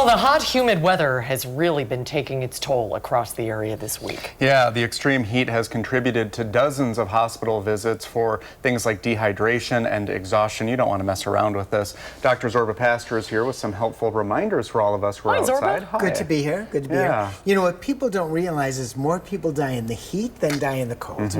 Well, the hot, humid weather has really been taking its toll across the area this week. Yeah, the extreme heat has contributed to dozens of hospital visits for things like dehydration and exhaustion. You don't want to mess around with this. Dr. Zorba Pastor is here with some helpful reminders for all of us who are outside. Hi. Good to be here. Good to be here. You know, what people don't realize is more people die in the heat than die in the cold.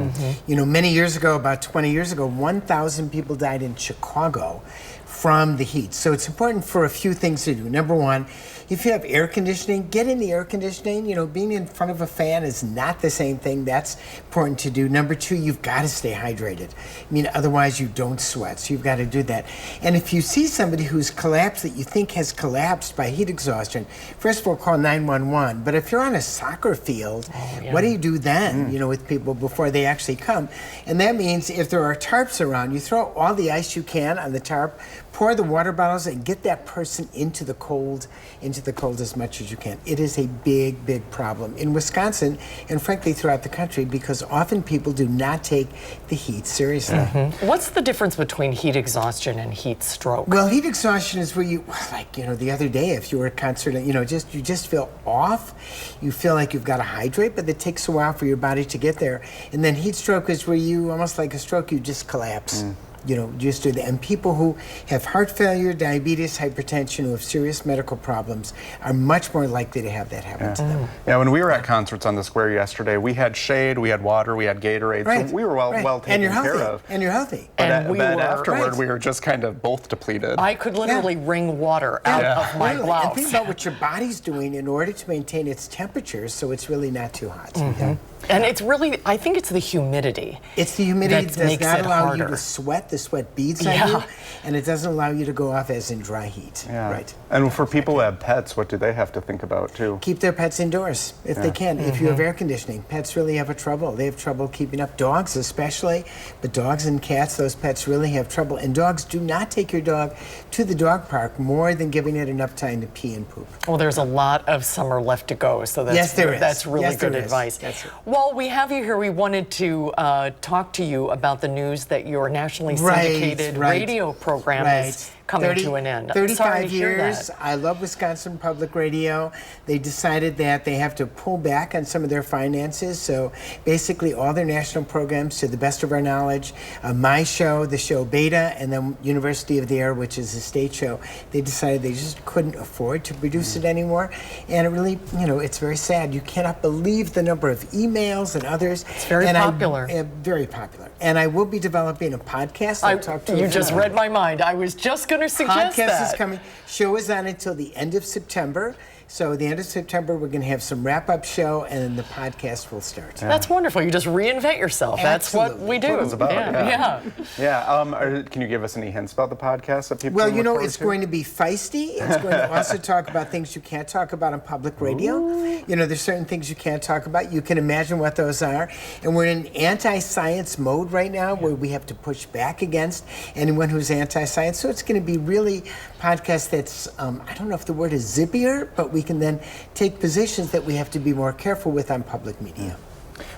You know, many years ago, about 20 years ago, 1,000 people died in Chicago from the heat. So it's important for a few things to do. Number one, if you have air conditioning, get in the air conditioning. You know, being in front of a fan is not the same thing. That's important to do. Number two, you've got to stay hydrated. I mean, otherwise you don't sweat. So you've got to do that. And if you see somebody who's collapsed that you think has collapsed by heat exhaustion, first of all, call 911. But if you're on a soccer field, what do you do then, you know, with people before they actually come? And that means if there are tarps around, you throw all the ice you can on the tarp, pour the water bottles, and get that person into the cold as much as you can. It is a big, big problem in Wisconsin and frankly throughout the country because often people do not take the heat seriously. What's the difference between heat exhaustion and heat stroke? Well, heat exhaustion is where you, like, you know, the other day if you were at a concert, you know, you just feel off. You feel like you've got to hydrate, but it takes a while for your body to get there. And then heat stroke is where you, almost like a stroke, you just collapse. You know, just do that. And people who have heart failure, diabetes, hypertension, who have serious medical problems are much more likely to have that happen to them. Yeah, when we were at concerts on the square yesterday, we had shade, we had water, we had Gatorade, so we were well taken care of. And you're healthy. But afterward, we were just kind of both depleted. I could literally wring water out of my blouse. And think about what your body's doing in order to maintain its temperature so it's really not too hot. And it's really, I think it's the humidity. It's the humidity that does not allow harder. you to sweat. The sweat beads on you, and it doesn't allow you to go off as in dry heat. Right. And for people who have pets, what do they have to think about too? Keep their pets indoors if they can. If you have air conditioning, pets really have trouble. They have trouble keeping up. Dogs especially, but dogs and cats, those pets really have trouble. And dogs, do not take your dog to the dog park more than giving it enough time to pee and poop. Well, there's a lot of summer left to go, so that's, that's really good advice. While we have you here, we wanted to talk to you about the news that your nationally syndicated radio program is coming to an end. 35 years. I love Wisconsin Public Radio. They decided that they have to pull back on some of their finances. So basically all their national programs, to the best of our knowledge, my show, the show Beta, and then University of the Air, which is a state show, they decided they just couldn't afford to produce it anymore. And it really, you know, it's very sad. You cannot believe the number of emails and others. It's very popular. Very popular. And I will be developing a podcast. I'll talk to you just read my mind. I was just going to suggest that. Podcast is coming. Show is on until the end of September. So the end of September, we're going to have some wrap-up show, and then the podcast will start. That's wonderful. You just reinvent yourself. Absolutely. That's what we do. That's what it's about. Can you give us any hints about the podcast that people? Well, you know, it's going to be feisty. It's going to also talk about things you can't talk about on public radio. You know, there's certain things you can't talk about. You can imagine what those are. And we're in anti-science mode right now, where we have to push back against anyone who's anti-science. So it's going to be really a podcast that's, I don't know if the word is zippier, but we can then take positions that we have to be more careful with on public media.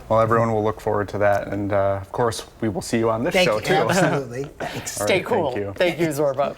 Well, everyone will look forward to that, and of course, we will see you on this show too. Absolutely. Thanks. Stay cool. Thank you. Thank you, Zorba.